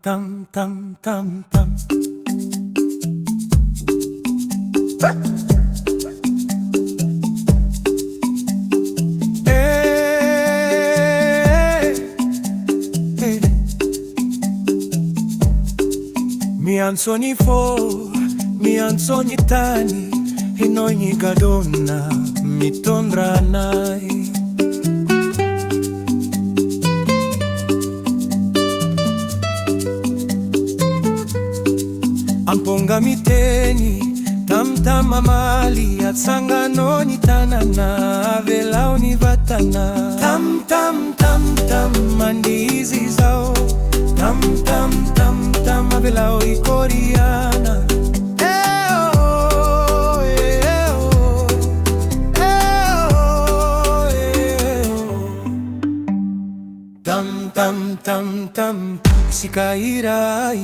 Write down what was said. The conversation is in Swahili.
tam tam tam tam. Mi ansoni fo, mi ansoni tani, in ogni gadonna mi tondranai. Amponga miteni, tam tam amali, atsanga noni tanana, avela univatana. Tam tam tam tam, mandizi zao. Tam tam tam tam, avela ikoriana. Tam tam tam tam, sikairai.